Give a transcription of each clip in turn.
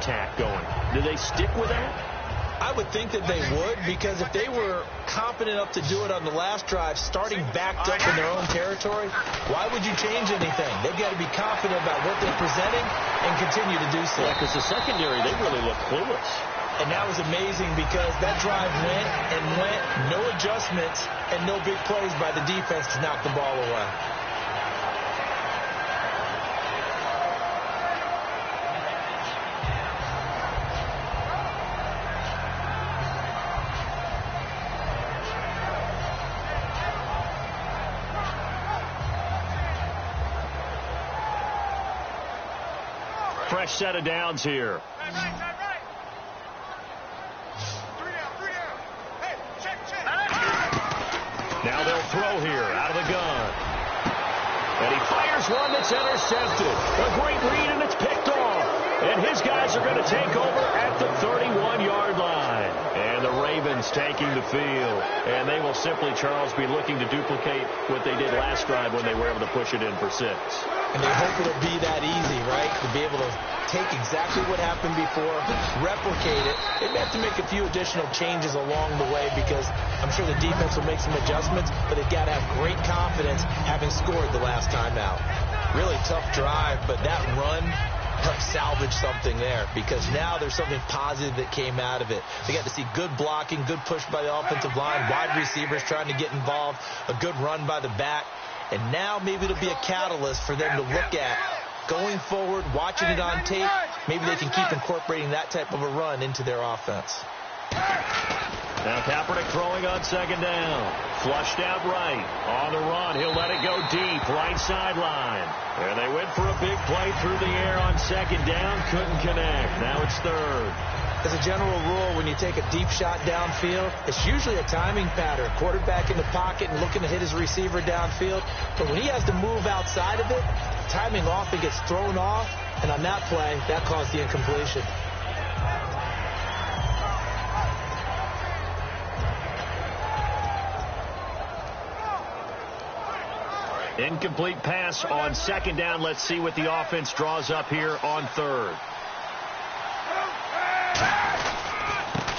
attack going. Do they stick with that? I would think that they would, because if they were confident enough to do it on the last drive, starting backed up in their own territory, why would you change anything? They've got to be confident about what they're presenting and continue to do so. Yeah, because the secondary, they really look clueless. And that was amazing because that drive went and went, no adjustments, and no big plays by the defense to knock the ball away. Fresh set of downs here. Now they'll throw here out of the gun. And he fires one that's intercepted. A great read, and it's picked off. And his guys are going to take over at the 31-yard line. And the Ravens taking the field. And they will simply, Charles, be looking to duplicate what they did last drive when they were able to push it in for 6. And they hope it'll be that easy, right? To be able to take exactly what happened before, replicate it. They may have to make a few additional changes along the way because I'm sure the defense will make some adjustments, but they've got to have great confidence having scored the last time out. Really tough drive, but that run helped salvage something there because now there's something positive that came out of it. They got to see good blocking, good push by the offensive line, wide receivers trying to get involved, a good run by the back. And now maybe it'll be a catalyst for them to look at going forward, watching it on tape. Maybe they can keep incorporating that type of a run into their offense. Now Kaepernick throwing on second down. Flushed out right. On the run. He'll let it go deep. Right sideline. And they went for a big play through the air on second down. Couldn't connect. Now it's third. As a general rule, when you take a deep shot downfield, it's usually a timing pattern. Quarterback in the pocket and looking to hit his receiver downfield. But when he has to move outside of it, timing off, it gets thrown off. And on that play, that caused the incompletion. Incomplete pass on second down. Let's see what the offense draws up here on third.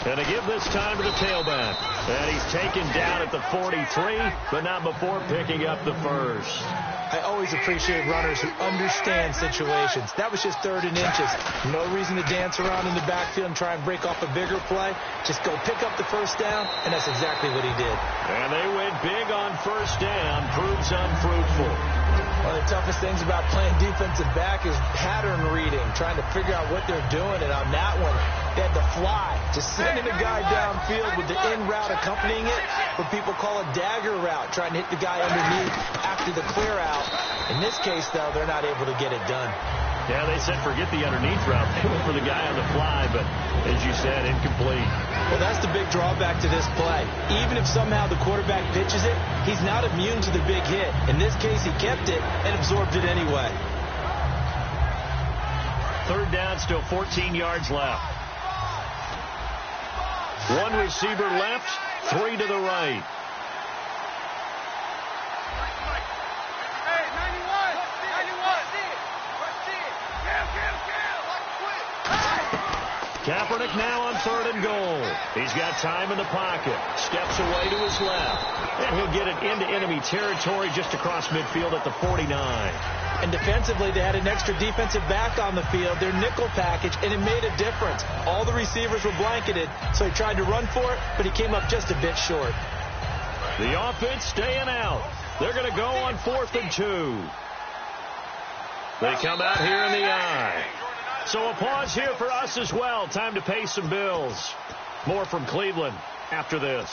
And to give this time to the tailback. And he's taken down at the 43, but not before picking up the first. I always appreciate runners who understand situations. That was just 3rd and inches. No reason to dance around in the backfield and try and break off a bigger play. Just go pick up the first down, and that's exactly what he did. And they went big on first down. Proves unfruitful. One of the toughest things about playing defensive back is pattern reading, trying to figure out what they're doing. And on that one, they had the fly, just sending a guy downfield with the in route accompanying it, what people call a dagger route, trying to hit the guy underneath after the clear out. In this case, though, they're not able to get it done. Yeah, they said forget the underneath route. They went for the guy on the fly, but as you said, incomplete. Well, that's the big drawback to this play. Even if somehow the quarterback pitches it, he's not immune to the big hit. In this case, he kept it and absorbed it anyway. Third down, still 14 yards left. One receiver left, 3 to the right. Kaepernick now on 3rd and goal. He's got time in the pocket. Steps away to his left. And he'll get it into enemy territory just across midfield at the 49. And defensively, they had an extra defensive back on the field, their nickel package, and it made a difference. All the receivers were blanketed, so he tried to run for it, but he came up just a bit short. The offense staying out. They're going to go on 4th and 2. They come out here in the eye. So a pause here for us as well. Time to pay some bills. More from Cleveland after this.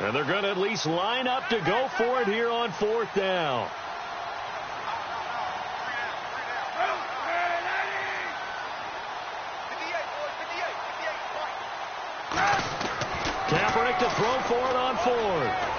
And they're going to at least line up to go for it here on 4th down. Kaepernick to throw for it on 4th.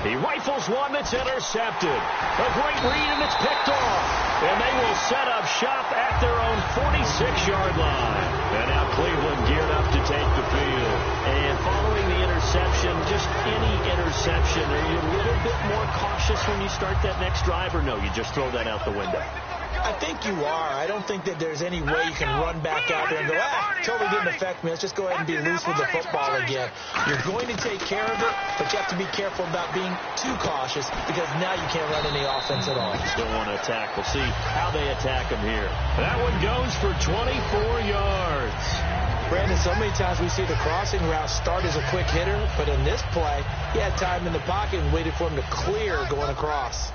He rifles one that's intercepted. A great read, and it's picked off. And they will set up shop at their own 46-yard line. And now Cleveland geared up to take the field. And following the interception, just any interception, are you a little bit more cautious when you start that next drive, or no, you just throw that out the window? I think you are. I don't think that there's any way you can run back out there and go, totally didn't affect me. Let's just go ahead and be loose with the football again. You're going to take care of it, but you have to be careful about being too cautious because now you can't run any offense at all. Still want to attack. We'll see how they attack him here. That one goes for 24 yards. Brandon, so many times we see the crossing route start as a quick hitter, but in this play, he had time in the pocket and waited for him to clear going across.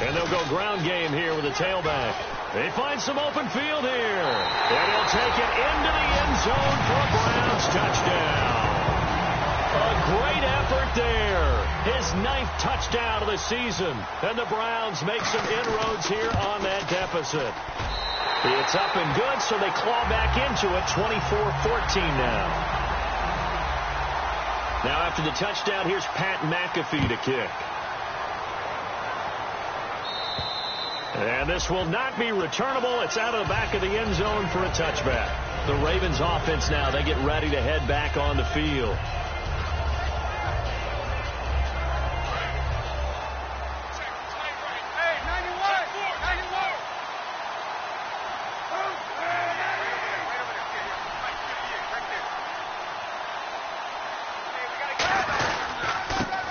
And they'll go ground game here with a tailback. They find some open field here. And he'll take it into the end zone for a Browns touchdown. A great effort there. His 9th touchdown of the season. And the Browns make some inroads here on that deficit. It's up and good, so they claw back into it, 24-14 now. Now after the touchdown, here's Pat McAfee to kick. And this will not be returnable. It's out of the back of the end zone for a touchback. The Ravens offense now, they get ready to head back on the field.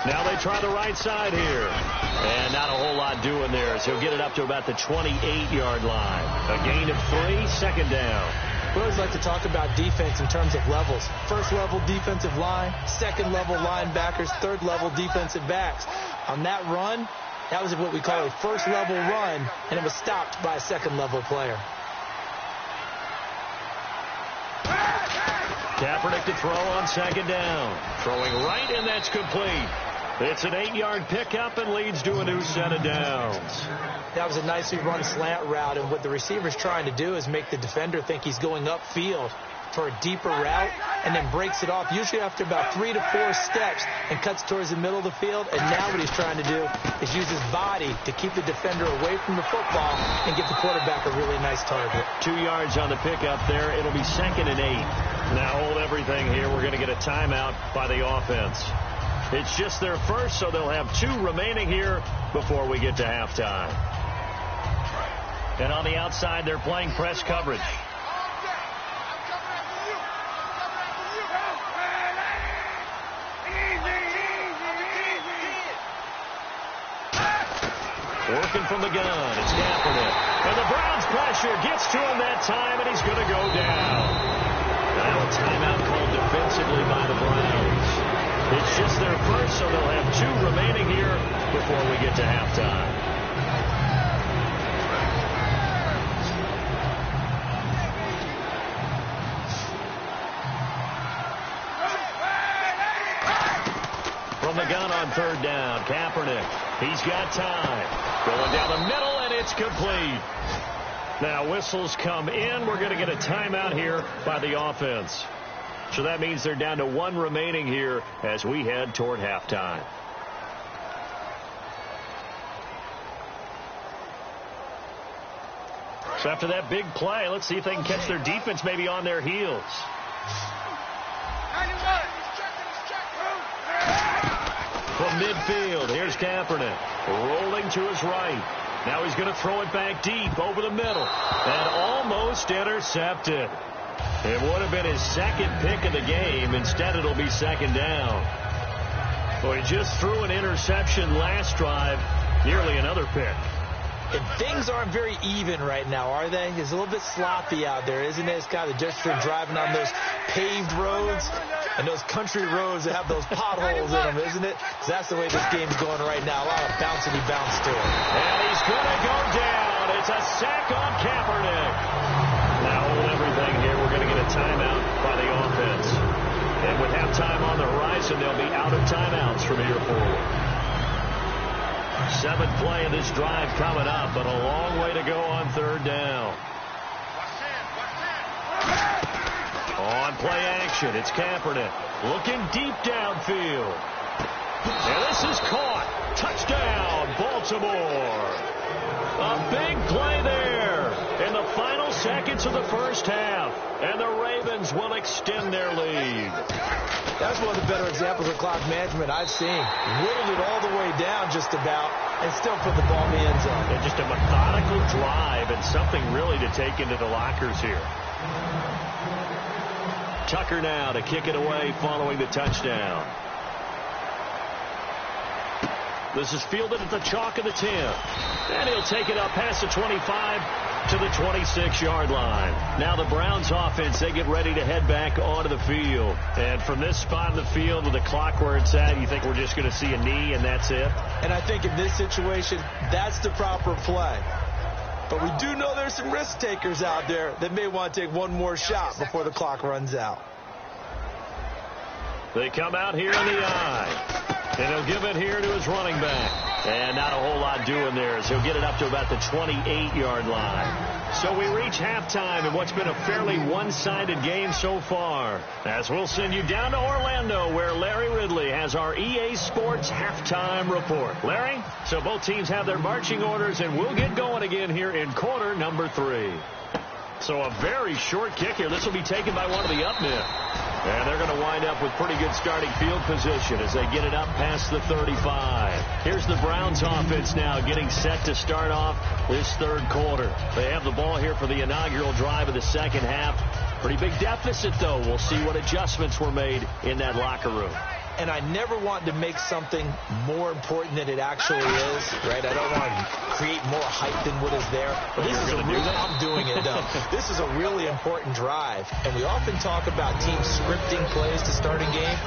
Now they try the right side here. And not a whole lot doing there as he'll get it up to about the 28-yard line. A gain of 3, second down. We always like to talk about defense in terms of levels. First-level defensive line, second-level linebackers, third-level defensive backs. On that run, that was what we call a first-level run, and it was stopped by a second-level player. Kaepernick to throw on second down. Throwing right, and that's complete. It's an 8-yard pickup and leads to a new set of downs. That was a nicely run slant route, and what the receiver's trying to do is make the defender think he's going upfield for a deeper route and then breaks it off, usually after about 3 to 4 steps, and cuts towards the middle of the field. And now what he's trying to do is use his body to keep the defender away from the football and give the quarterback a really nice target. 2 yards on the pickup there. It'll be 2nd and 8. Now hold everything here. We're going to get a timeout by the offense. It's just their first, so they'll have 2 remaining here before we get to halftime. And on the outside, they're playing press coverage. Working from the gun, it's Kaepernick. And the Browns pressure gets to him that time, and he's going to go down. Now a timeout called defensively by the Browns. It's just their first, so they'll have 2 remaining here before we get to halftime. From the gun on 3rd down, Kaepernick. He's got time. Going down the middle, and it's complete. Now whistles come in. We're going to get a timeout here by the offense. So that means they're down to 1 remaining here as we head toward halftime. So after that big play, let's see if they can catch their defense maybe on their heels. From midfield, here's Kaepernick. Rolling to his right. Now he's going to throw it back deep over the middle. And almost intercepted. It would have been his 2nd pick of the game. Instead, it'll be 2nd down. Well, he just threw an interception last drive. Nearly another pick. And things aren't very even right now, are they? It's a little bit sloppy out there, isn't it? It's kind of just for driving on those paved roads and those country roads that have those potholes in them, isn't it? That's the way this game's going right now. A lot of bouncy bounce to it. And he's going to go down. It's a sack on Kaepernick. Now hold everything here. We're going to get a timeout by the offense. And with halftime on the horizon, they'll be out of timeouts from here forward. 7th play of this drive coming up, but a long way to go on 3rd down. On play action, it's Kaepernick looking deep downfield. And this is caught. Touchdown, Baltimore. A big play there. in the final seconds of the first half. And the Ravens will extend their lead. That's one of the better examples of clock management I've seen. Whittled it all the way down just about and still put the ball in the end zone. And just a methodical drive and something really to take into the lockers here. Tucker now to kick it away following the touchdown. This is fielded at the chalk of the 10. And he'll take it up past the 25 to the 26-yard line. Now the Browns offense, they get ready to head back onto the field. And from this spot in the field with the clock where it's at, you think we're just going to see a knee and that's it? And I think in this situation, that's the proper play. But we do know there's some risk takers out there that may want to take one more shot before the clock runs out. They come out here in the eye. And he'll give it here to his running back. And not a whole lot doing there as he'll get it up to about the 28-yard line. So we reach halftime in what's been a fairly one-sided game so far. As we'll send you down to Orlando where Larry Ridley has our EA Sports halftime report. Larry, so both teams have their marching orders and we'll get going again here in quarter number 3. So a very short kick here. This will be taken by one of the up men. And they're going to wind up with pretty good starting field position as they get it up past the 35. Here's the Browns offense now getting set to start off this third quarter. They have the ball here for the inaugural drive of the second half. Pretty big deficit, though. We'll see what adjustments were made in that locker room. And I never want to make something more important than it actually is, right? I don't want to create more hype than what is there. But this is I'm doing it, though. This is a really important drive. And we often talk about teams scripting plays to start a game.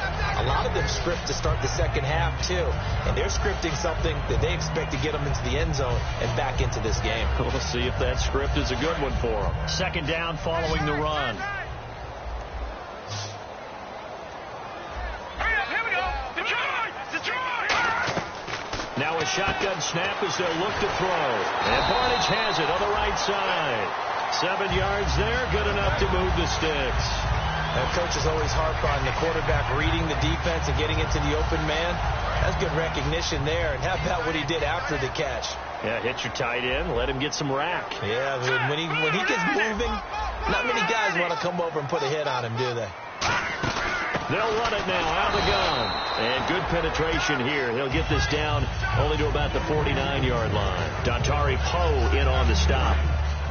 A lot of them script to start the second half, too. And they're scripting something that they expect to get them into the end zone and back into this game. We'll see if that script is a good one for them. Second down following the run. Now a shotgun snap as they'll look to throw. And Barnage has it on the right side. 7 yards there, good enough to move the sticks. Now, coaches always harp on the quarterback reading the defense and getting into the open man. That's good recognition there. And how about what he did after the catch? Yeah, hit your tight end, let him get some rack. Yeah, when he gets moving, not many guys want to come over and put a hit on him, do they? They'll run it now out of the gun. And good penetration here. He'll get this down only to about the 49-yard line. Dontari Poe in on the stop.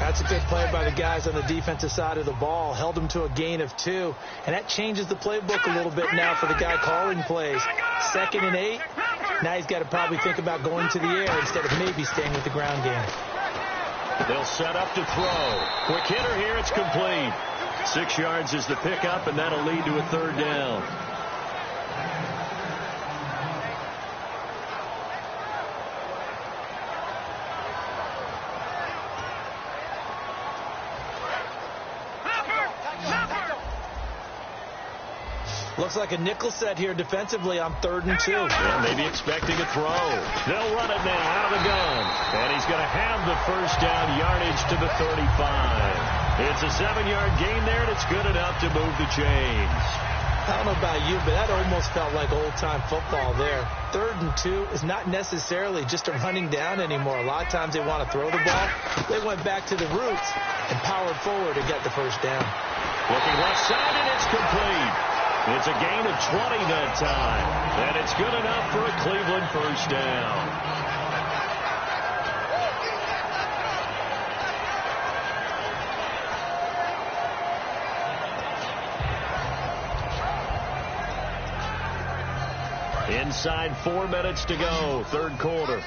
That's a good play by the guys on the defensive side of the ball. Held him to a gain of 2. And that changes the playbook a little bit now for the guy calling plays. 2nd and 8. Now he's got to probably think about going to the air instead of maybe staying with the ground game. They'll set up to throw. Quick hitter here. It's complete. 6 yards is the pickup, and that'll lead to a third down. Looks like a nickel set here defensively on 3rd and 2. Yeah, maybe expecting a throw. They'll run it now out of the gun. And he's going to have the first down yardage to the 35. It's a 7-yard gain there, and it's good enough to move the chains. I don't know about you, but that almost felt like old-time football there. 3rd and 2 is not necessarily just a running down anymore. A lot of times they want to throw the ball. They went back to the roots and powered forward to get the first down. Looking left side, and it's complete. It's a gain of 20 that time, and it's good enough for a Cleveland first down. Inside 4 minutes to go, third quarter.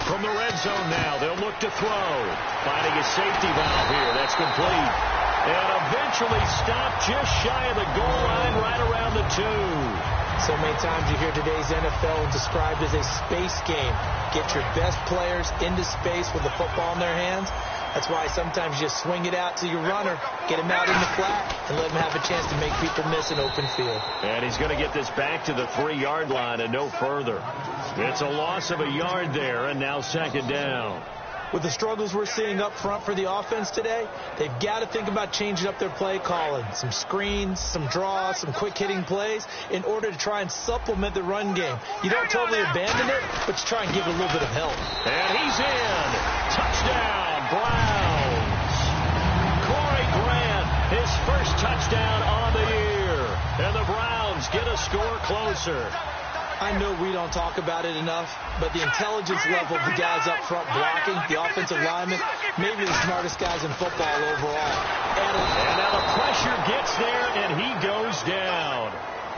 From the red zone now, they'll look to throw. Finding a safety valve here. That's complete. And eventually stopped just shy of the goal line right around the 2. So many times you hear today's NFL described as a space game. Get your best players into space with the football in their hands. That's why sometimes you just swing it out to your runner, get him out in the flat, and let him have a chance to make people miss an open field. And he's going to get this back to the 3-yard line and no further. It's a loss of a yard there, and now second down. With the struggles we're seeing up front for the offense today, they've got to think about changing up their play calling. Some screens, some draws, some quick-hitting plays in order to try and supplement the run game. You don't totally abandon it, but you try and give it a little bit of help. And he's in. Touchdown, Browns. Corey Grant, his first touchdown on the year. And the Browns get a score closer. I know we don't talk about it enough, but the intelligence level of the guys up front blocking, the offensive linemen, maybe the smartest guys in football overall. And now the pressure gets there, and he goes down.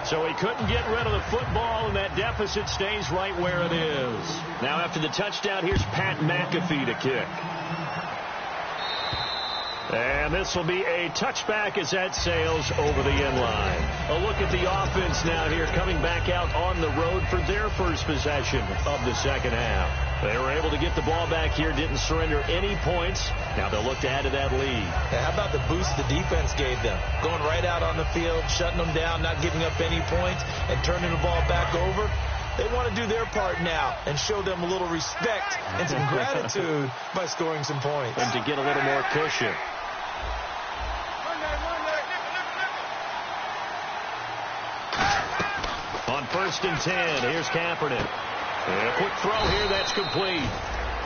So he couldn't get rid of the football, and that deficit stays right where it is. Now after the touchdown, here's Pat McAfee to kick. And this will be a touchback as that sails over the end line. A look at the offense now here coming back out on the road for their first possession of the second half. They were able to get the ball back here, didn't surrender any points. Now they'll look to add to that lead. Yeah, how about the boost the defense gave them? Going right out on the field, shutting them down, not giving up any points, and turning the ball back over. They want to do their part now and show them a little respect and some gratitude by scoring some points. And to get a little more cushion. On 1st and 10, here's Kaepernick. And a quick throw here, that's complete.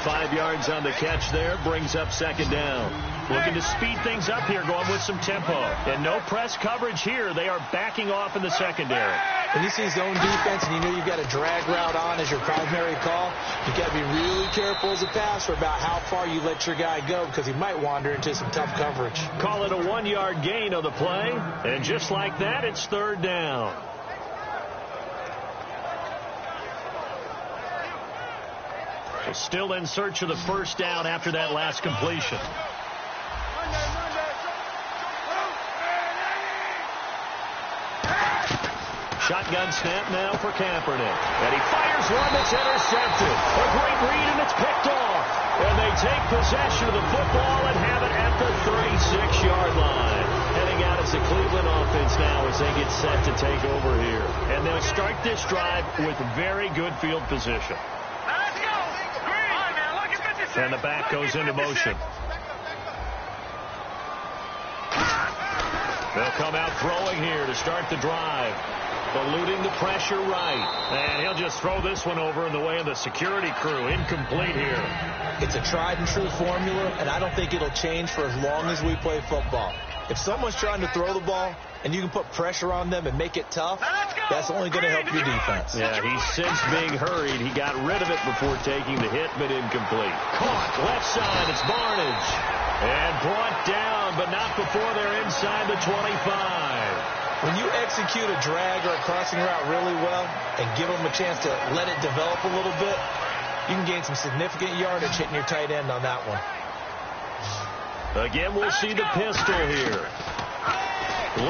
5 yards on the catch there, brings up second down. Looking to speed things up here, going with some tempo. And no press coverage here. They are backing off in the secondary. When you see zone defense and you know you've got a drag route on as your primary call, you've got to be really careful as a passer about how far you let your guy go because he might wander into some tough coverage. Call it a 1-yard gain of the play. And just like that, it's third down. Still in search of the first down after that last completion. Shotgun snap now for Kaepernick. And he fires one that's intercepted. A great read, and it's picked off. And they take possession of the football and have it at the 36-yard line. Heading out as the Cleveland offense now as they get set to take over here. And they'll start this drive with very good field position. And the back goes into motion. They'll come out throwing here to start the drive. Eluding the pressure right. And he'll just throw this one over in the way of the security crew. Incomplete here. It's a tried and true formula, and I don't think it'll change for as long as we play football. If someone's trying to throw the ball and you can put pressure on them and make it tough, that's only going to help your defense. Yeah, he's since being hurried. He got rid of it before taking the hit, but incomplete. Caught left side. It's Barnage. And brought down, but not before they're inside the 25. When you execute a drag or a crossing route really well and give them a chance to let it develop a little bit, you can gain some significant yardage hitting your tight end on that one. Again, we'll see the pistol here.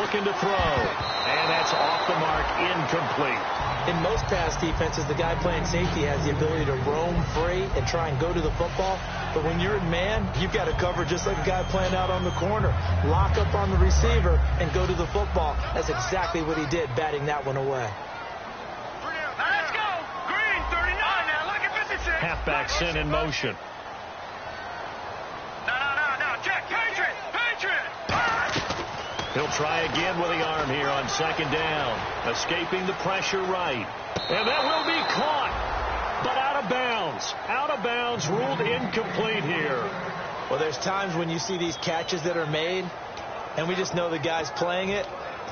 Looking to throw. And that's off the mark, incomplete. In most pass defenses, the guy playing safety has the ability to roam free and try and go to the football. But when you're in man, you've got to cover just like a guy playing out on the corner. Lock up on the receiver and go to the football. That's exactly what he did, batting that one away. Let's go! Green, 39 now. Look at 56. Halfback sent in motion. No. Check. Patriot! He'll try again with the arm here on second down. Escaping the pressure right. And that will be caught. But out of bounds. Out of bounds, ruled incomplete here. Well, there's times when you see these catches that are made, and we just know the guys playing it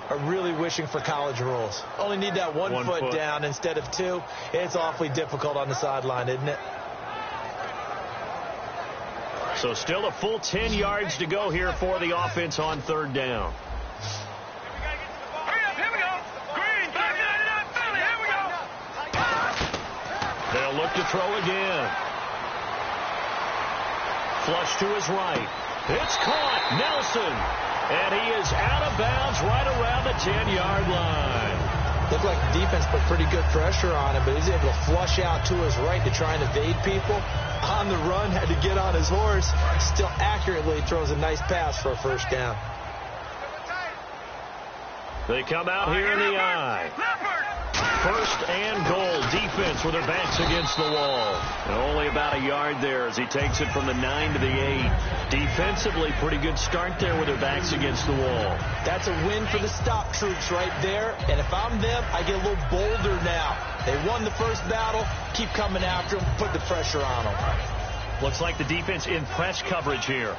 are really wishing for college rules. Only need that one foot down instead of two. It's awfully difficult on the sideline, isn't it? So still a full 10 yards to go here for the offense on third down. Here we go. Green, 599 Philly. Here we go. They'll look to throw again. Flush to his right. It's caught. Nelson. And he is out of bounds right around the 10-yard line. Looked like the defense put pretty good pressure on him, but he's able to flush out to his right to try and evade people. On the run, had to get on his horse. Still accurately throws a nice pass for a first down. They come out here in the eye. First and goal. Defense with their backs against the wall. And only about a yard there as he takes it from the 9 to the 8. Defensively, pretty good start there with their backs against the wall. That's a win for the stop troops right there. And if I'm them, I get a little bolder now. They won the first battle. Keep coming after them. Put the pressure on them. Looks like the defense in press coverage here.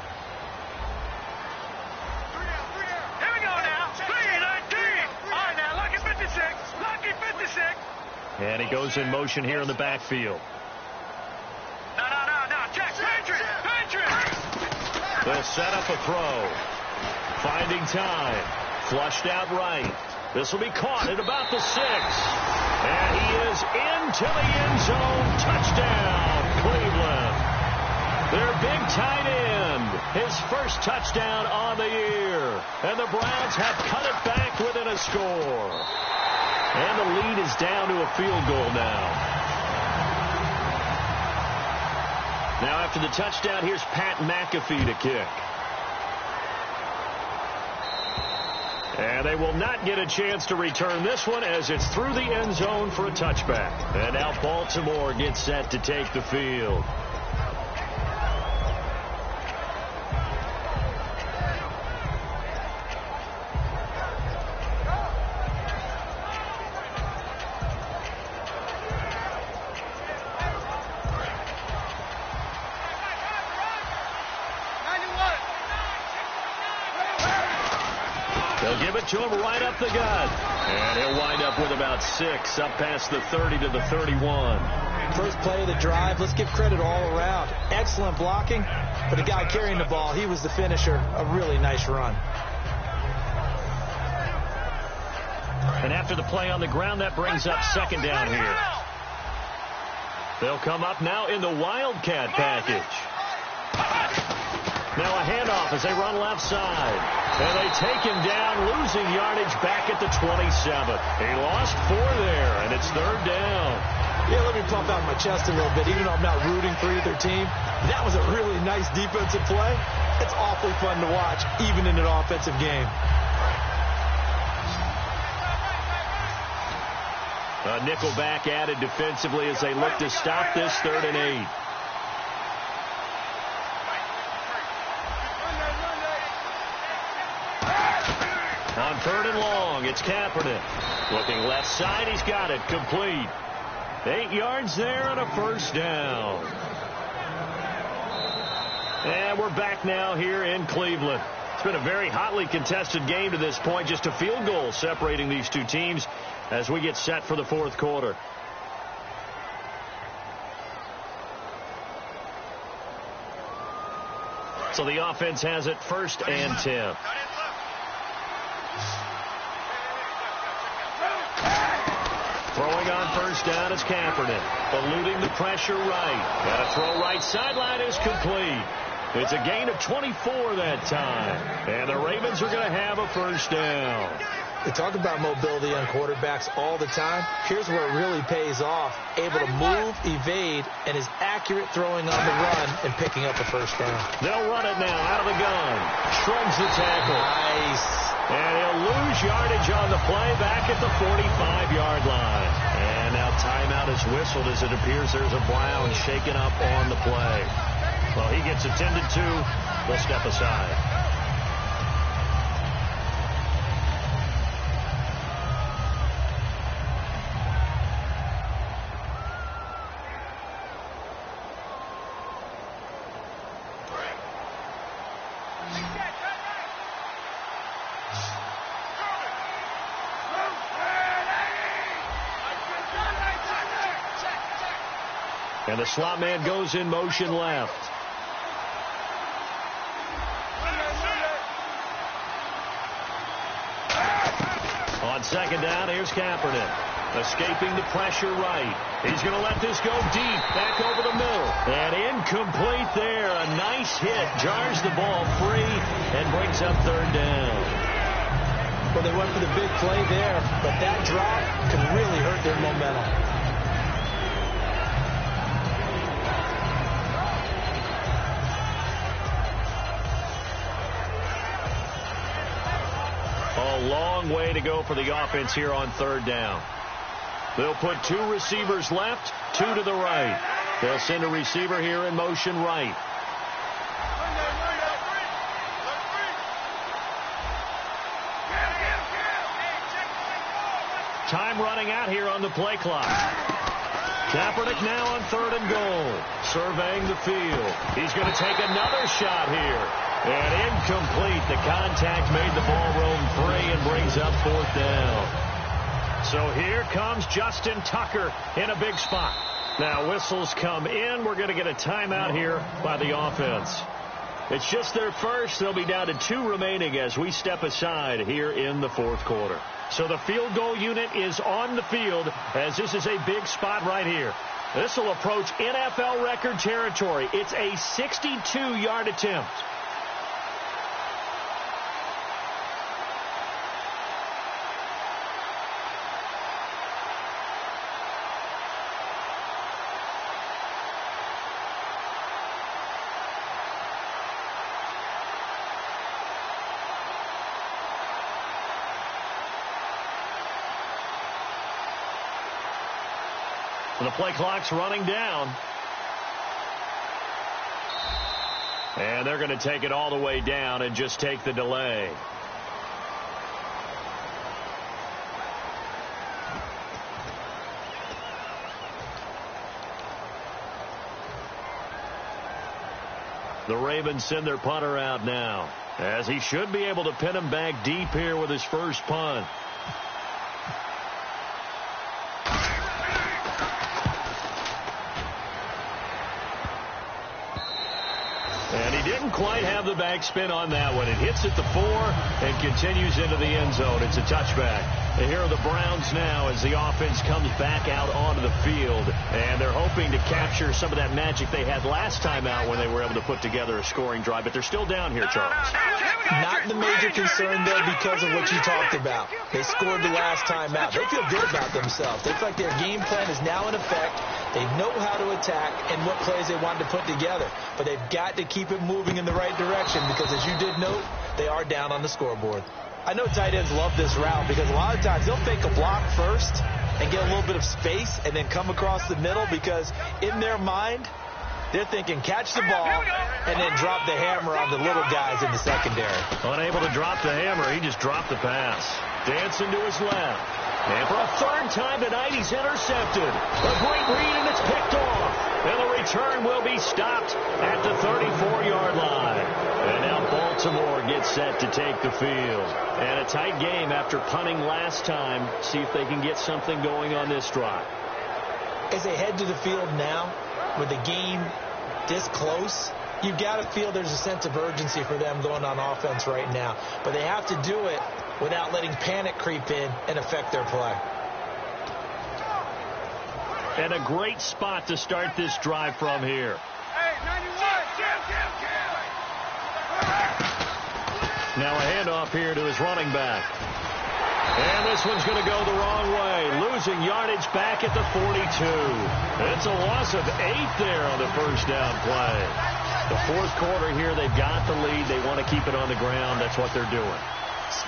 Here we go now. 3-19. All right, now, lucky 56. Lucky 56. And he goes in motion here in the backfield. No. Check. Patriot. They'll set up a throw. Finding time. Flushed out right. This will be caught at about the 6. And he is into the end zone. Touchdown, Cleveland. Their big tight end. His first touchdown on the year. And the Browns have cut it back within a score. And the lead is down to a field goal now. Now after the touchdown, here's Pat McAfee to kick. And they will not get a chance to return this one as it's through the end zone for a touchback. And now Baltimore gets set to take the field. They'll give it to him right up the gut. And he'll wind up with about 6, up past the 30 to the 31. First play of the drive. Let's give credit all around. Excellent blocking. For the guy carrying the ball, he was the finisher. A really nice run. And after the play on the ground, that brings up second down here. They'll come up now in the Wildcat package. Now a handoff as they run left side. And they take him down, losing yardage back at the 27. He lost 4 there, and it's third down. Yeah, let me pump out my chest a little bit. Even though I'm not rooting for either team, that was a really nice defensive play. It's awfully fun to watch, even in an offensive game. A nickel back added defensively as they look to stop this 3rd and 8. On 3rd and long, it's Kaepernick. Looking left side, he's got it. Complete. 8 yards there and a first down. And we're back now here in Cleveland. It's been a very hotly contested game to this point. Just a field goal separating these two teams as we get set for the 4th quarter. So the offense has it 1st and 10. Throwing on first down is Kaepernick. Eluding the pressure right. Got a throw right sideline is complete. It's a gain of 24 that time. And the Ravens are going to have a first down. They talk about mobility on quarterbacks all the time. Here's where it really pays off. Able to move, evade, and is accurate throwing on the run and picking up a first down. They'll run it now out of the gun. Shrugs the tackle. Nice. And he'll lose yardage on the play back at the 45-yard line. And now timeout is whistled as it appears there's a Brown shaken up on the play. Well, he gets attended to. They'll step aside. And the slot man goes in motion left. On second down, here's Kaepernick. Escaping the pressure right. He's going to let this go deep, back over the middle. And incomplete there. A nice hit. Jars the ball free and brings up 3rd down. Well, they went for the big play there, but that drop could really hurt their momentum. A long way to go for the offense here on 3rd down. They'll put 2 receivers left, 2 to the right. They'll send a receiver here in motion right. Time running out here on the play clock. Kaepernick now on 3rd and goal. Surveying the field. He's going to take another shot here. And incomplete. The contact made the ball roam free and brings up 4th down. So here comes Justin Tucker in a big spot. Now whistles come in. We're going to get a timeout here by the offense. It's just their first. They'll be down to 2 remaining as we step aside here in the 4th quarter. So the field goal unit is on the field as this is a big spot right here. This will approach NFL record territory. It's a 62-yard attempt. The play clock's running down. And they're going to take it all the way down and just take the delay. The Ravens send their punter out now, as he should be able to pin him back deep here with his first punt. Didn't quite have the backspin on that one. It hits at the 4 and continues into the end zone. It's a touchback. And here are the Browns now as the offense comes back out onto the field. And they're hoping to capture some of that magic they had last time out when they were able to put together a scoring drive. But they're still down here, Charles. Not the major concern, though, because of what you talked about. They scored the last time out. They feel good about themselves. They feel like their game plan is now in effect. They know how to attack and what plays they want to put together. But they've got to keep it moving in the right direction because, as you did note, they are down on the scoreboard. I know tight ends love this route because a lot of times they'll fake a block first and get a little bit of space and then come across the middle because in their mind, they're thinking catch the ball and then drop the hammer on the little guys in the secondary. Unable to drop the hammer, he just dropped the pass. Dancing to his left. And for a 3rd time tonight, he's intercepted. A great read, and it's picked off. And the return will be stopped at the 34-yard line. And now Baltimore gets set to take the field. And a tight game after punting last time. See if they can get something going on this drive. As they head to the field now, with the game this close, you've got to feel there's a sense of urgency for them going on offense right now. But they have to do it without letting panic creep in and affect their play. And a great spot to start this drive from here. Now a handoff here to his running back. And this one's going to go the wrong way. Losing yardage back at the 42. It's a loss of 8 there on the first down play. The 4th quarter here, they've got the lead. They want to keep it on the ground. That's what they're doing.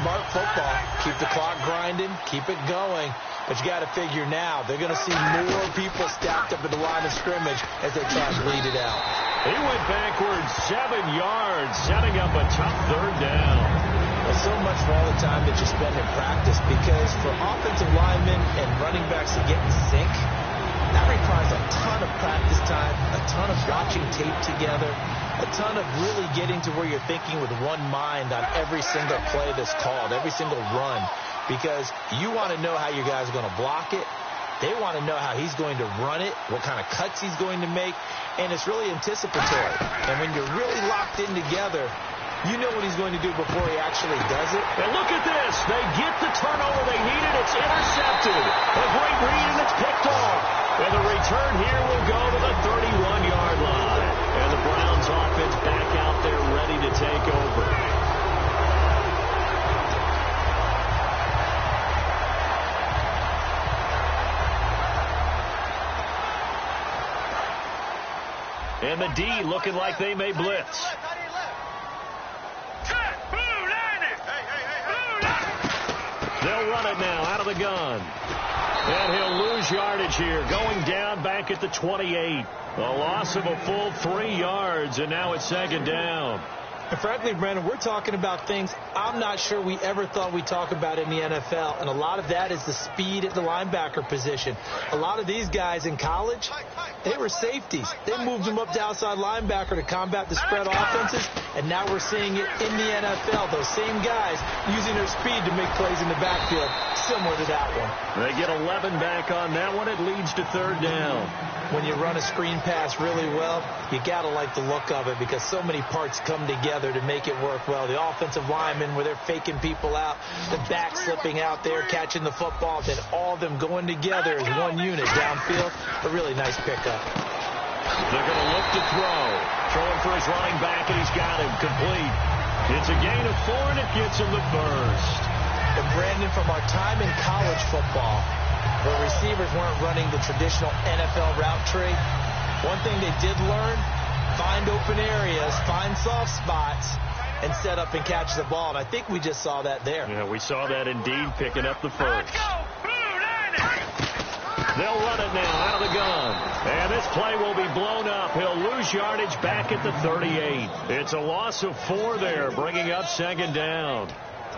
Smart football. Keep the clock grinding. Keep it going. But you got to figure now, they're going to see more people stacked up at the line of scrimmage as they try to bleed it out. He went backwards 7 yards, setting up a tough 3rd down. Well, so much for all the time that you spend in practice, because for offensive linemen and running backs to get in sync, that requires a ton of practice time, a ton of watching tape together, a ton of really getting to where you're thinking with one mind on every single play that's called, every single run, because you want to know how your guy's going to block it. They want to know how he's going to run it, what kind of cuts he's going to make, and it's really anticipatory. And when you're really locked in together, you know what he's going to do before he actually does it. And look at this. They get the turnover they needed. It's intercepted. A great read, and it's picked off. And the return here will go to the 31-yard line. And the Browns offense back out there ready to take over. And the D looking like they may blitz. They'll run it now out of the gun. And he'll lose yardage here, going down back at the 28. A loss of a full 3 yards, and now it's 2nd down. And frankly, Brandon, we're talking about things I'm not sure we ever thought we'd talk about in the NFL. And a lot of that is the speed at the linebacker position. A lot of these guys in college, they were safeties. They moved them up to outside linebacker to combat the spread offenses. And now we're seeing it in the NFL. Those same guys using their speed to make plays in the backfield, similar to that one. They get 11 back on that one. It leads to 3rd down. When you run a screen pass really well, you got to like the look of it because so many parts come together to make it work well. The offensive linemen, where they're faking people out, the back slipping out there, catching the football, then all of them going together as one unit downfield. A really nice pickup. They're going to look to throw. Throwing for his running back, and he's got him complete. It's a gain of 4, and it gets him the first. And Brandon, from our time in college football, where receivers weren't running the traditional NFL route tree, one thing they did learn, find open areas, find soft spots, and set up and catch the ball. And I think we just saw that there. Yeah, we saw that indeed, picking up the first. They'll run it now out of the gun. And this play will be blown up. He'll lose yardage back at the 38. It's a loss of 4 there, bringing up 2nd down.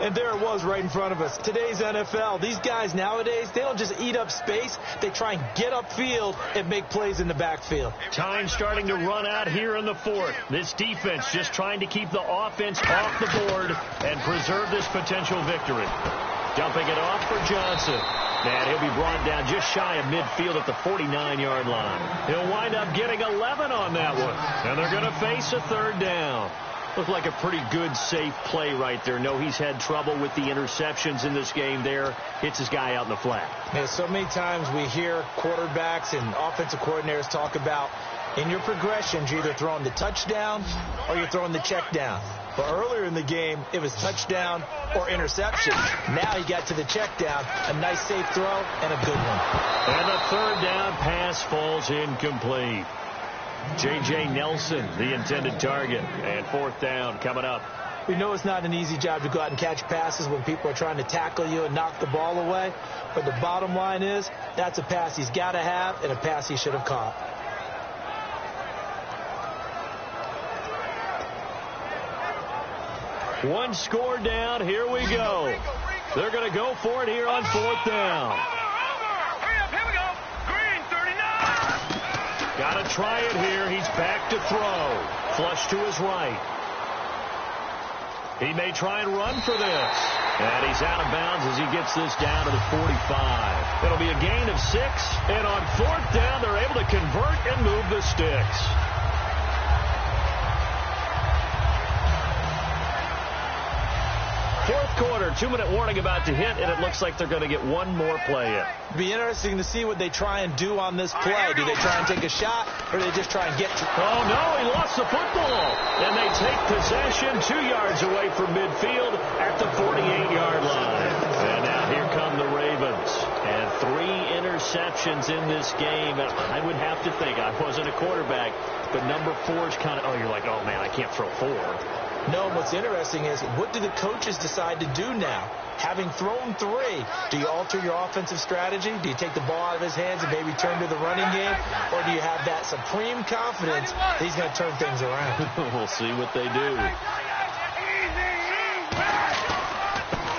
And there it was right in front of us. Today's NFL, these guys nowadays, they don't just eat up space. They try and get upfield and make plays in the backfield. Time starting to run out here in the 4th. This defense just trying to keep the offense off the board and preserve this potential victory. Dumping it off for Johnson. And he'll be brought down just shy of midfield at the 49-yard line. He'll wind up getting 11 on that one. And they're going to face a 3rd down. Looked like a pretty good, safe play right there. No, he's had trouble with the interceptions in this game there. Hits his guy out in the flat. Man, so many times we hear quarterbacks and offensive coordinators talk about in your progressions, you're either throwing the touchdown or you're throwing the check down. But earlier in the game, it was touchdown or interception. Now he got to the check down, a nice safe throw, and a good one. And the 3rd down pass falls incomplete. J.J. Nelson, the intended target, and 4th down coming up. We know it's not an easy job to go out and catch passes when people are trying to tackle you and knock the ball away. But the bottom line is, that's a pass he's got to have and a pass he should have caught. One score down. Here we go. They're going to go for it here on 4th down. Got to try it here. He's back to throw. Flush to his right. He may try and run for this. And he's out of bounds as he gets this down to the 45. It'll be a gain of 6. And on 4th down, they're able to convert and move the sticks. Fourth quarter, 2-minute warning about to hit, and it looks like they're going to get one more play in. It'll be interesting to see what they try and do on this play. Do they try and take a shot, or do they just try and get to... Oh, no, he lost the football. And they take possession 2 yards away from midfield at the 48-yard line. And now here come the Ravens. And 3 interceptions in this game. I would have to think, I wasn't a quarterback, but number 4 is kind of, oh, you're like, oh, man, I can't throw 4. No, what's interesting is, what do the coaches decide to do now? Having thrown 3, do you alter your offensive strategy? Do you take the ball out of his hands and maybe turn to the running game? Or do you have that supreme confidence that he's going to turn things around? We'll see what they do.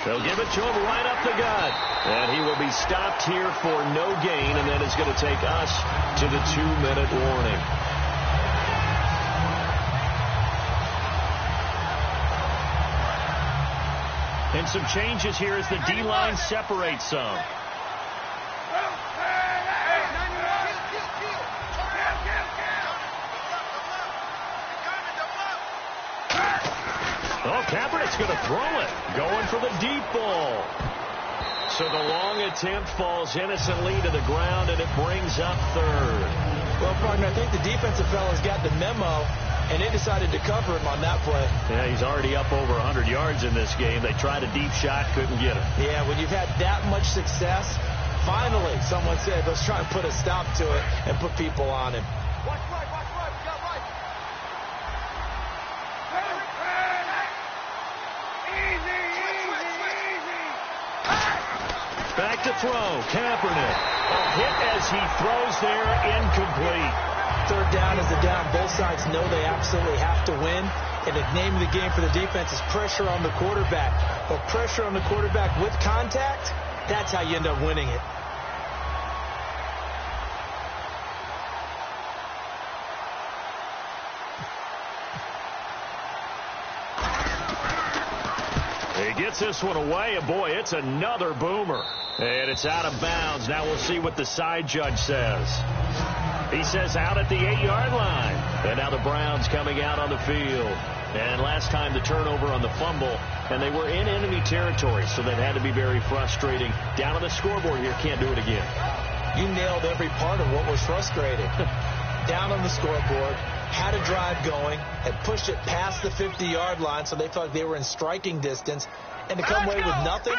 They'll give it to him right up the gut. And he will be stopped here for no gain, and then it's going to take us to the 2-minute warning. And some changes here as the D-line separates some. Oh, Kaepernick's going to throw it. Going for the deep ball. So the long attempt falls innocently to the ground, and it brings up 3rd. Well, partner, I think the defensive fellas got the memo, and they decided to cover him on that play. Yeah, he's already up over 100 yards in this game. They tried a deep shot, couldn't get it. Yeah, when you've had that much success, finally someone said, let's try and put a stop to it and put people on him. Watch right, we got right. Easy. Back to throw. Kaepernick. A hit as he throws there, incomplete. Third down is the down. Both sides know they absolutely have to win. And the name of the game for the defense is pressure on the quarterback. But pressure on the quarterback with contact, that's how you end up winning it. He gets this one away, and boy, it's another boomer. And it's out of bounds. Now we'll see what the side judge says. He says out at the 8-yard line. And now the Browns coming out on the field. And last time the turnover on the fumble, and they were in enemy territory, so that had to be very frustrating. Down on the scoreboard here, can't do it again. You nailed every part of what was frustrating. Down on the scoreboard, had a drive going, had pushed it past the 50-yard line, so they felt like they were in striking distance, and to come away with nothing,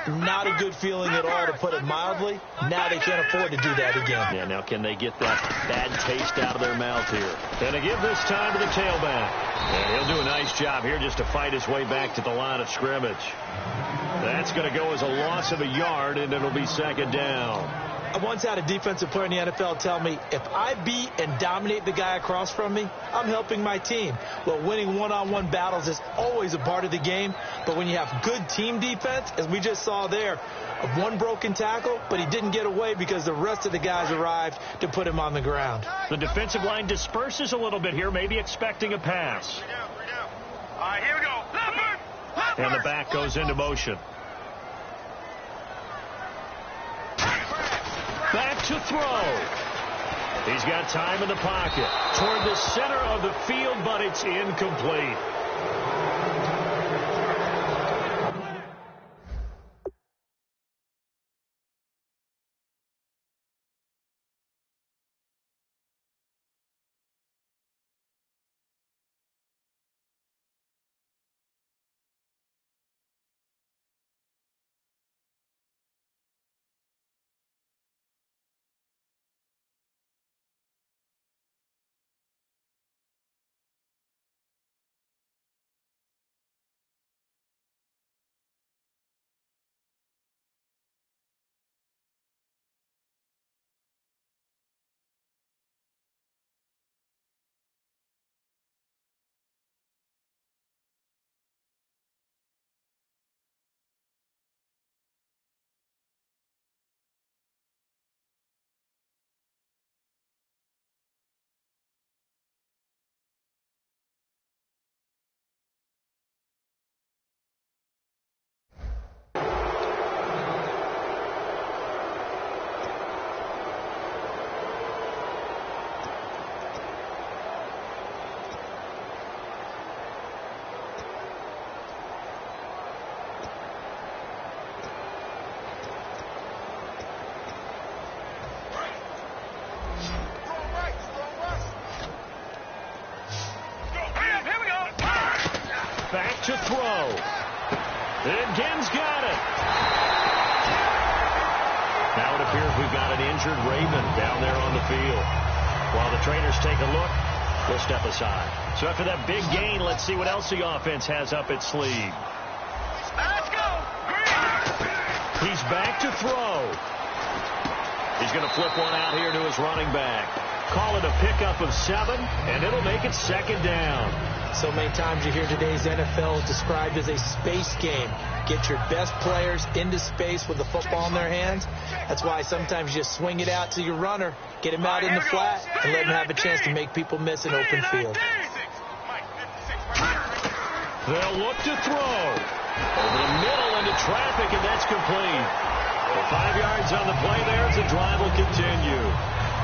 not a good feeling at all, to put it mildly. Now they can't afford to do that again. Yeah, now can they get that bad taste out of their mouth here? And to give this time to the tailback. And he'll do a nice job here just to fight his way back to the line of scrimmage. That's going to go as a loss of a yard, and it'll be second down. I once had a defensive player in the NFL tell me, if I beat and dominate the guy across from me, I'm helping my team. Well, winning one-on-one battles is always a part of the game, but when you have good team defense, as we just saw there, one broken tackle, but he didn't get away because the rest of the guys arrived to put him on the ground. The defensive line disperses a little bit here, maybe expecting a pass. All right, here we go. Leopard! And the back goes into motion. Back to throw. He's got time in the pocket. Toward the center of the field, but it's incomplete. Back to throw. And Gen's got it. Now it appears we've got an injured Raven down there on the field. While the trainers take a look, we'll step aside. So after that big gain, let's see what else the offense has up its sleeve. Let's go! Green! He's back to throw. He's going to flip one out here to his running back. Call it a pickup of 7, and it'll make it second down. So many times you hear today's NFL described as a space game. Get your best players into space with the football in their hands. That's why sometimes you just swing it out to your runner, get him out in the flat, and let him have a chance to make people miss an open field. They'll look to throw. Over the middle into traffic, and that's complete. For 5 yards on the play there as the drive will continue.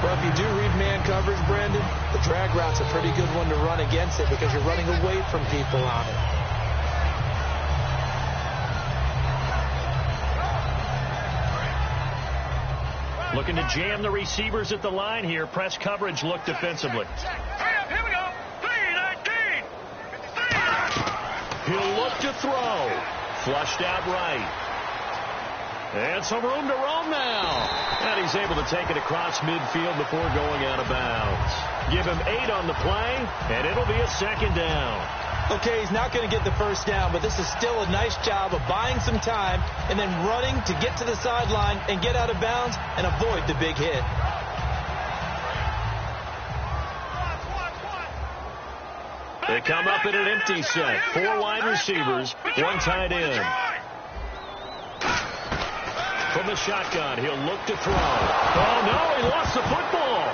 Well, if you do read man coverage, Brandon, the drag route's a pretty good one to run against it because you're running away from people on it. Looking to jam the receivers at the line here. Press coverage look defensively. Here we go. 3-19. He'll look to throw. Flushed out right. And some room to roam now. And he's able to take it across midfield before going out of bounds. Give him 8 on the play, and it'll be a second down. Okay, he's not going to get the first down, but this is still a nice job of buying some time and then running to get to the sideline and get out of bounds and avoid the big hit. They come up in an empty set. 4 wide receivers, 1 tight end. From the shotgun, he'll look to throw. Oh, no, he lost the football.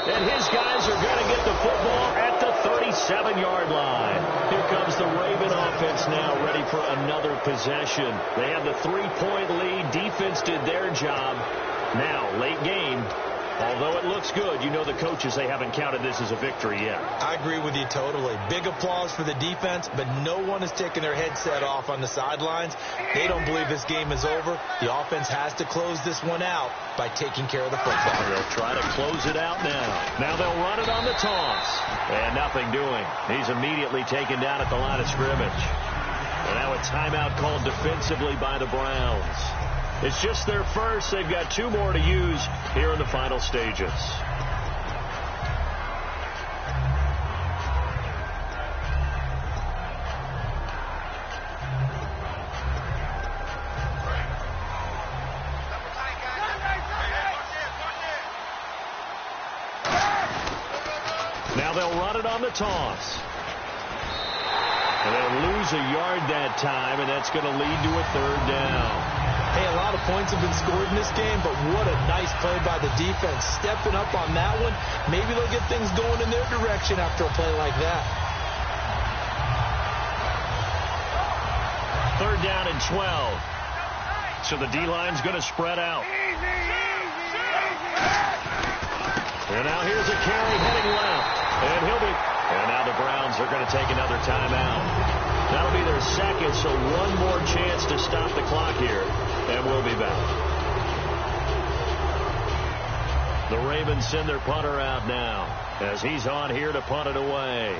And his guys are going to get the football at the 37-yard line. Here comes the Raven offense now, ready for another possession. They have the 3-point lead. Defense did their job. Now, late game. Although it looks good, you know the coaches, they haven't counted this as a victory yet. I agree with you totally. Big applause for the defense, but no one is taking their headset off on the sidelines. They don't believe this game is over. The offense has to close this one out by taking care of the football. They'll try to close it out now. Now they'll run it on the toss. And nothing doing. He's immediately taken down at the line of scrimmage. And now a timeout called defensively by the Browns. It's just their first. They've got 2 more to use here in the final stages. Now they'll run it on the toss. And they'll lose a yard that time, and that's going to lead to a 3rd down. Hey, a lot of points have been scored in this game, but what a nice play by the defense. Stepping up on that one, maybe they'll get things going in their direction after a play like that. 3rd down and 12. So the D-line's going to spread out. And now here's a carry heading left. And he'll be... And now the Browns are going to take another timeout. That'll be their second, so 1 more chance to stop the clock here. And we'll be back. The Ravens send their punter out now as he's on here to punt it away.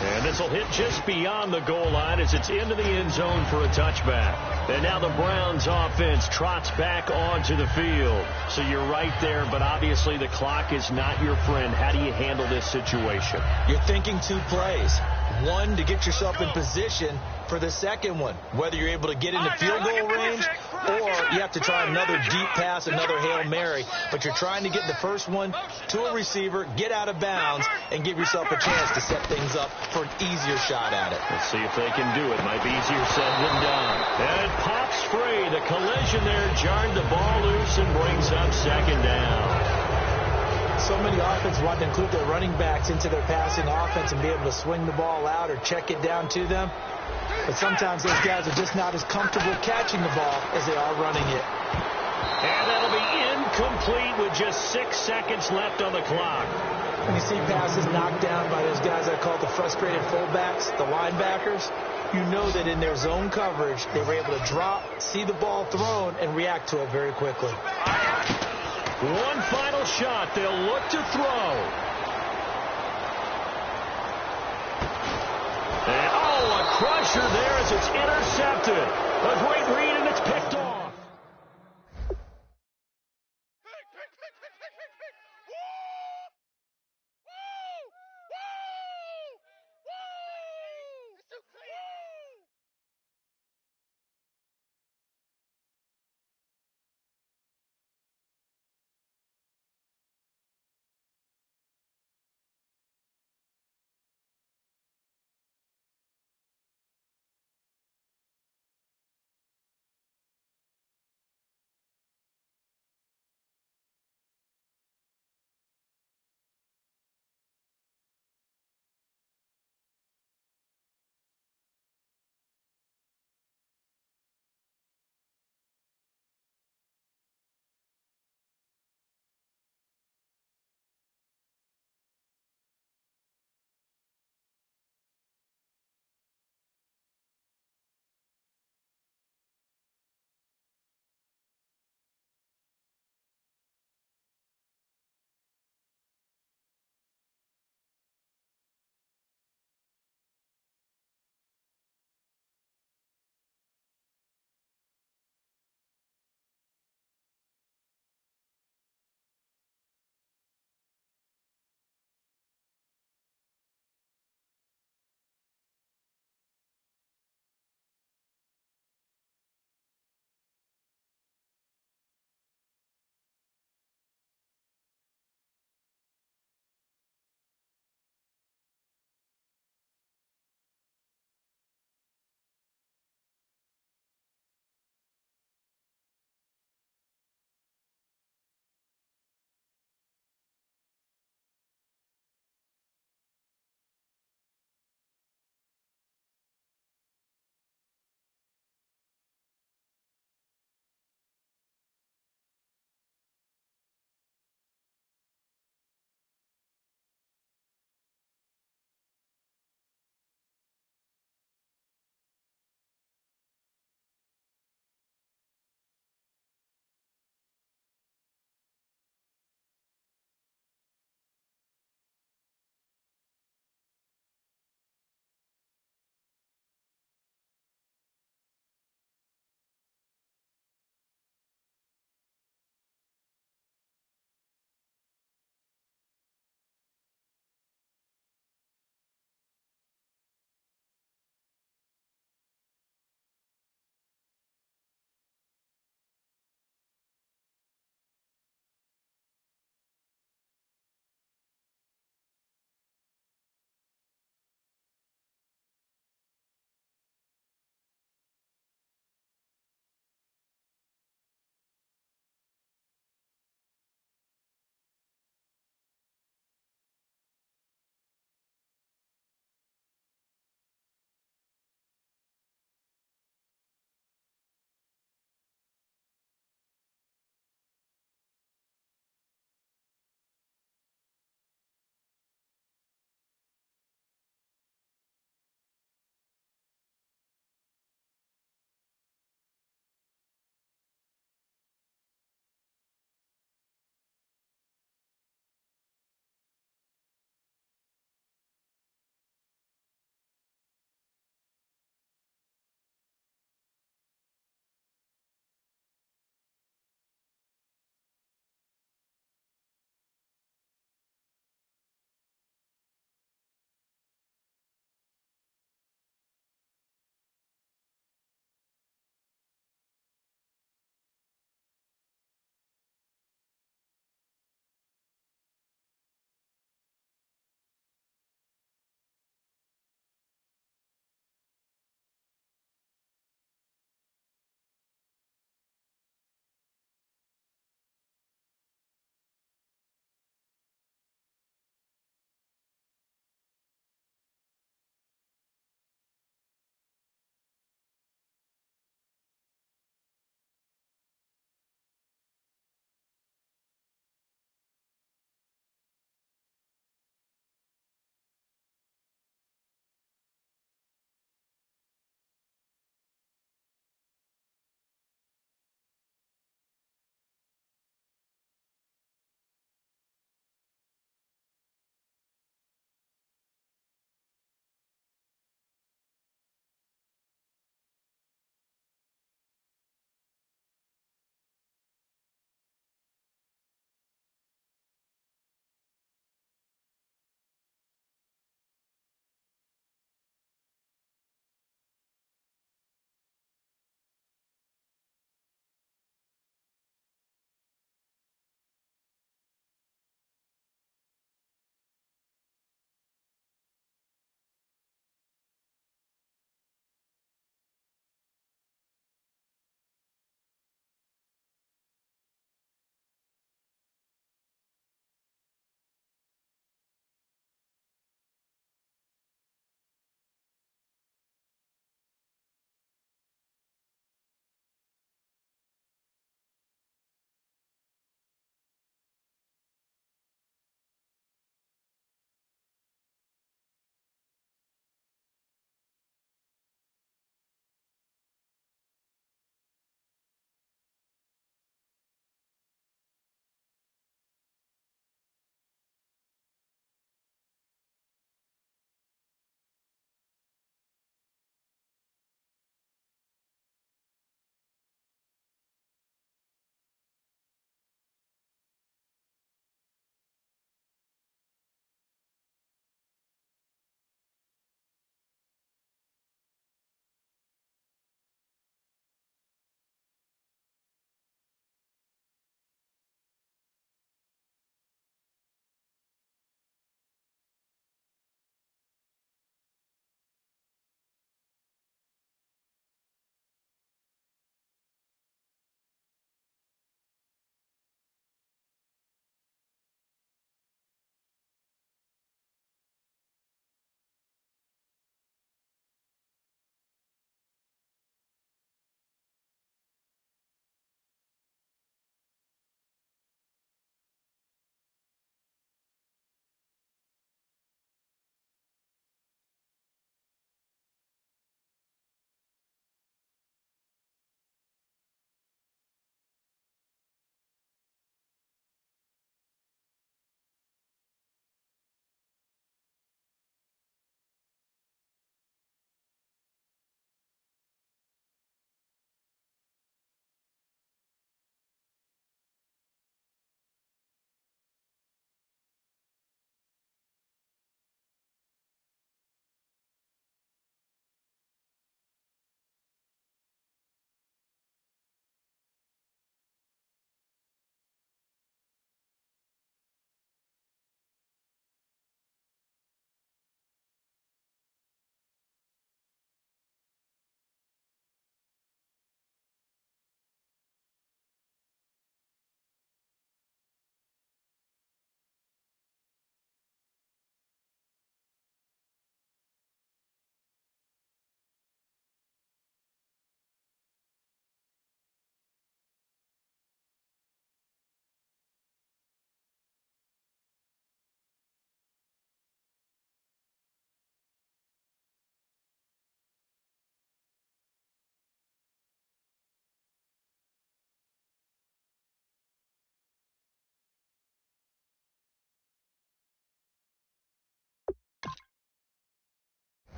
And this will hit just beyond the goal line as it's into the end zone for a touchback. And now the Browns offense trots back onto the field. So you're right there, but obviously the clock is not your friend. How do you handle this situation? You're thinking 2 plays. 1 to get yourself in position for the second one, whether you're able to get into field goal range or you have to try another deep pass, another Hail Mary. But you're trying to get the first one to a receiver, get out of bounds, and give yourself a chance to set things up for an easier shot at it. Let's see if they can do it. Might be easier said than done. And it pops free. The collision there jarred the ball loose and brings up 2nd down. So many offenses want to include their running backs into their passing offense and be able to swing the ball out or check it down to them. But sometimes those guys are just not as comfortable catching the ball as they are running it. And that'll be incomplete with just 6 seconds left on the clock. When you see passes knocked down by those guys I call the frustrated fullbacks, the linebackers, you know that in their zone coverage, they were able to drop, see the ball thrown, and react to it very quickly. 1 final shot. They'll look to throw. And, oh, a crusher there as it's intercepted. A great read, and it's picked